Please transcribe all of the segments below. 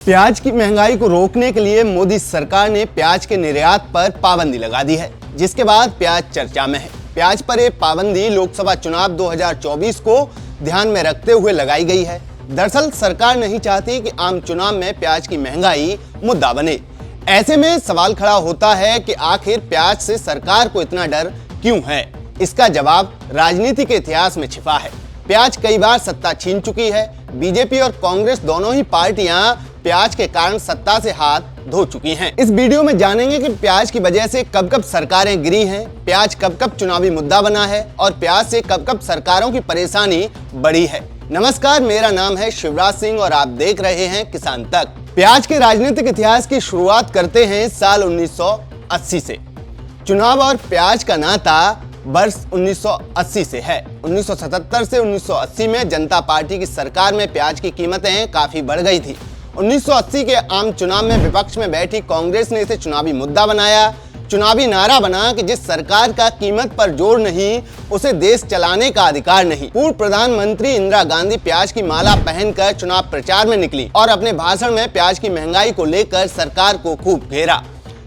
प्याज की महंगाई को रोकने के लिए मोदी सरकार ने प्याज के निर्यात पर पाबंदी लगा दी है, जिसके बाद प्याज चर्चा में है। प्याज पर यह पाबंदी लोकसभा चुनाव 2024 को ध्यान में रखते हुए लगाई गई है। दरअसल सरकार नहीं चाहती कि आम चुनाव में प्याज की महंगाई मुद्दा बने। ऐसे में सवाल खड़ा होता है कि आखिर प्याज से सरकार को इतना डर क्यों है। इसका जवाब राजनीति के इतिहास में छिपा है। प्याज कई बार सत्ता छीन चुकी है। बीजेपी और कांग्रेस दोनों ही पार्टियां प्याज के कारण सत्ता से हाथ धो चुकी हैं। इस वीडियो में जानेंगे कि प्याज की वजह से कब कब सरकारें गिरी हैं, प्याज कब कब चुनावी मुद्दा बना है और प्याज से कब कब सरकारों की परेशानी बढ़ी है। नमस्कार, मेरा नाम है शिवराज सिंह और आप देख रहे हैं किसान तक। प्याज के राजनीतिक इतिहास की शुरुआत करते हैं साल 1980 से। चुनाव और प्याज का नाता वर्ष 1980 से है। 1977 से 1980 में जनता पार्टी की सरकार में प्याज की कीमतें काफी बढ़ गई थी। 1980 के आम चुनाव में विपक्ष में बैठी कांग्रेस ने इसे चुनावी मुद्दा बनाया। चुनावी नारा बना कि जिस सरकार का कीमत पर जोर नहीं, उसे देश चलाने का अधिकार नहीं। पूर्व प्रधानमंत्री इंदिरा गांधी प्याज की माला पहनकर चुनाव प्रचार में निकली और अपने भाषण में प्याज की महंगाई को लेकर सरकार को खूब घेरा।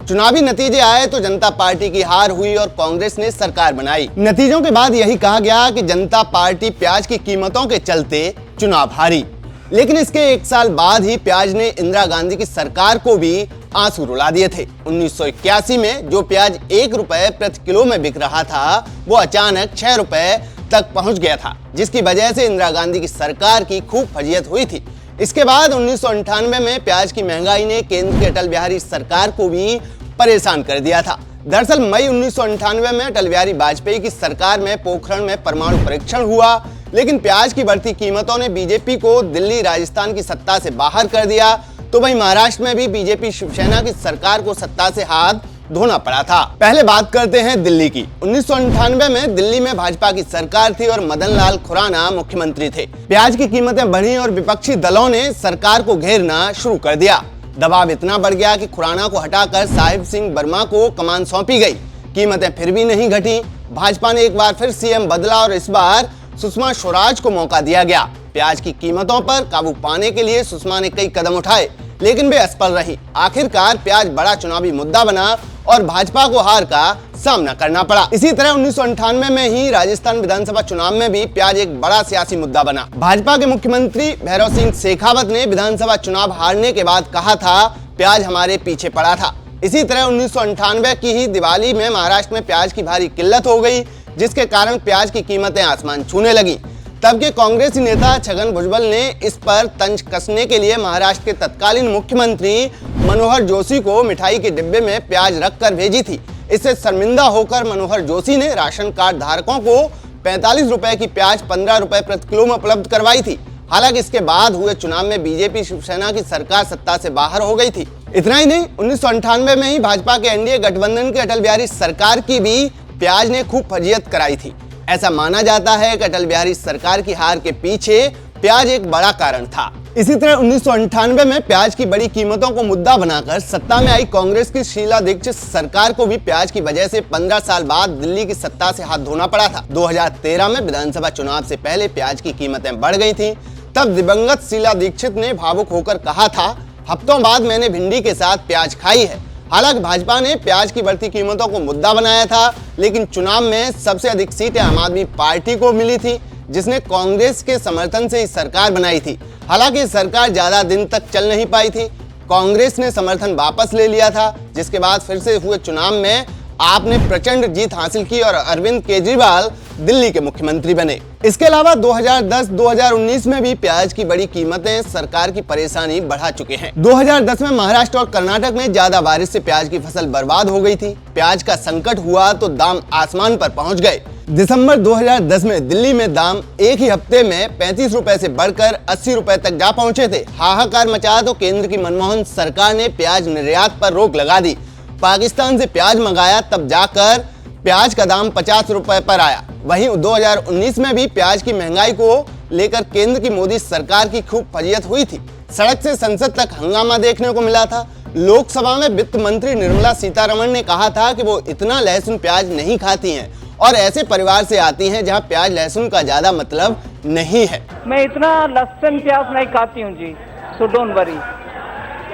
चुनावी नतीजे आए तो जनता पार्टी की हार हुई और कांग्रेस ने सरकार बनाई। नतीजों के बाद यही कहा गया कि जनता पार्टी प्याज की कीमतों के चलते चुनाव हारी। लेकिन इसके एक साल बाद ही प्याज ने इंदिरा गांधी की सरकार को भी आंसू रुला दिए थे। 1981 में जो प्याज 1 रुपए प्रति किलो में बिक रहा था, वो अचानक 6 रुपए तक पहुंच गया था, जिसकी वजह से इंदिरा गांधी की सरकार की खूब फजीयत हुई थी। इसके बाद 1998 में प्याज की महंगाई ने केंद्र की अटल बिहारी सरकार को भी परेशान कर दिया था। दरअसल मई 1998 में अटल बिहारी वाजपेयी की सरकार में पोखरण में परमाणु परीक्षण हुआ, लेकिन प्याज की बढ़ती कीमतों ने बीजेपी को दिल्ली राजस्थान की सत्ता से बाहर कर दिया। तो वहीं महाराष्ट्र में भी बीजेपी शिवसेना की सरकार को सत्ता से हाथ धोना पड़ा था। पहले बात करते हैं दिल्ली की। 1998 में दिल्ली में भाजपा की सरकार थी और मदन लाल खुराना मुख्यमंत्री थे। प्याज की कीमतें बढ़ी और विपक्षी दलों ने सरकार को घेरना शुरू कर दिया। दबाव इतना बढ़ गया कि खुराना को हटाकर साहिब सिंह वर्मा को कमान सौंपी गई। कीमतें फिर भी नहीं घटी। भाजपा ने एक बार फिर सीएम बदला और इस बार सुषमा स्वराज को मौका दिया गया। प्याज की कीमतों पर काबू पाने के लिए सुषमा ने कई कदम उठाए, लेकिन वे असफल रही। आखिरकार प्याज बड़ा चुनावी मुद्दा बना और भाजपा को हार का सामना करना पड़ा। इसी तरह 1998 में ही राजस्थान विधानसभा चुनाव में भी प्याज एक बड़ा सियासी मुद्दा बना। भाजपा के मुख्यमंत्री भैरव सिंह शेखावत ने विधानसभा चुनाव हारने के बाद कहा था, प्याज हमारे पीछे पड़ा था। इसी तरह 1998 की ही दिवाली में महाराष्ट्र में प्याज की भारी किल्लत हो गई, जिसके कारण प्याज की कीमतें आसमान छूने लगी। तब के कांग्रेसी नेता छगन भुजबल ने इस पर तंज कसने के लिए महाराष्ट्र के तत्कालीन मुख्यमंत्री मनोहर जोशी को मिठाई के डिब्बे में प्याज रखकर भेजी थी। इससे शर्मिंदा होकर मनोहर जोशी ने राशन कार्ड धारकों को 45 रुपए की प्याज 15 रुपए प्रति किलो में उपलब्ध करवाई थी। हालांकि इसके बाद हुए चुनाव में बीजेपी शिवसेना की सरकार सत्ता से बाहर हो गई थी। इतना ही नहीं, 1998 में ही भाजपा के एनडीए गठबंधन की अटल बिहारी सरकार की भी प्याज ने खूब फजीयत कराई थी। ऐसा माना जाता है कि अटल बिहारी सरकार की हार के पीछे प्याज एक बड़ा कारण था। इसी तरह 1998 में प्याज की बड़ी कीमतों को मुद्दा बनाकर सत्ता में आई कांग्रेस की शीला दीक्षित सरकार को भी प्याज की वजह से 15 साल बाद दिल्ली की सत्ता से हाथ धोना पड़ा था। 2013 में विधानसभा चुनाव से पहले प्याज की कीमतें बढ़ गई थी। तब दिवंगत शीला दीक्षित ने भावुक होकर कहा था, हफ्तों बाद मैंने भिंडी के साथ प्याज खाई है। हालांकि भाजपा ने प्याज की बढ़ती कीमतों को मुद्दा बनाया था, लेकिन चुनाव में सबसे अधिक सीटें आम आदमी पार्टी को मिली थी, जिसने कांग्रेस के समर्थन से ही सरकार बनाई थी। हालांकि सरकार ज्यादा दिन तक चल नहीं पाई थी। कांग्रेस ने समर्थन वापस ले लिया था, जिसके बाद फिर से हुए चुनाव में आपने प्रचंड जीत हासिल की और अरविंद केजरीवाल दिल्ली के मुख्यमंत्री बने। इसके अलावा 2010-2019 में भी प्याज की बड़ी कीमतें सरकार की परेशानी बढ़ा चुके हैं। 2010 में महाराष्ट्र और कर्नाटक में ज्यादा बारिश से प्याज की फसल बर्बाद हो गई थी। प्याज का संकट हुआ तो दाम आसमान पर पहुंच गए। दिसंबर 2010 में दिल्ली में दाम एक ही हफ्ते में 35 रुपए से बढ़कर 80 रुपए तक जा पहुंचे थे। हाहाकार मचा तो केंद्र की मनमोहन सरकार ने प्याज निर्यात पर रोक लगा दी। पाकिस्तान से प्याज मंगाया, तब जाकर प्याज का दाम 50 रुपए पर आया। वहीं 2019 में भी प्याज की महंगाई को लेकर केंद्र की मोदी सरकार की खूब फजीयत हुई थी। सड़क से संसद तक हंगामा देखने को मिला था। लोकसभा में वित्त मंत्री निर्मला सीतारमण ने कहा था कि वो इतना लहसुन प्याज नहीं खाती हैं और ऐसे परिवार से आती हैं जहां प्याज लहसुन का ज्यादा मतलब नहीं है। मैं इतना लहसुन प्याज नहीं खाती हूँ जी, सो डोंट वरी।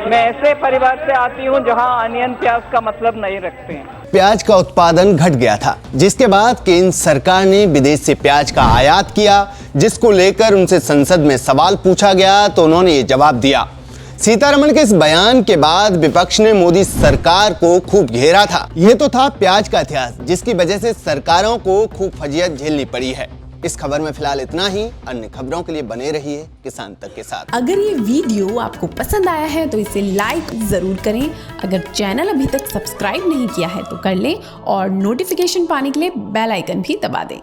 मैं ऐसे परिवार से आती हूँ जहाँ अनियन प्याज का मतलब नहीं रखते हैं। प्याज का उत्पादन घट गया था, जिसके बाद केंद्र सरकार ने विदेश से प्याज का आयात किया, जिसको लेकर उनसे संसद में सवाल पूछा गया तो उन्होंने ये जवाब दिया। सीतारमण के इस बयान के बाद विपक्ष ने मोदी सरकार को खूब घेरा था। यह तो था प्याज का इतिहास, जिसकी वजह से सरकारों को खूब फजीयत झेलनी पड़ी है। इस खबर में फिलहाल इतना ही। अन्य खबरों के लिए बने रहिए किसान तक के साथ। अगर ये वीडियो आपको पसंद आया है तो इसे लाइक जरूर करें। अगर चैनल अभी तक सब्सक्राइब नहीं किया है तो कर लें और नोटिफिकेशन पाने के लिए बेल आइकन भी दबा दें।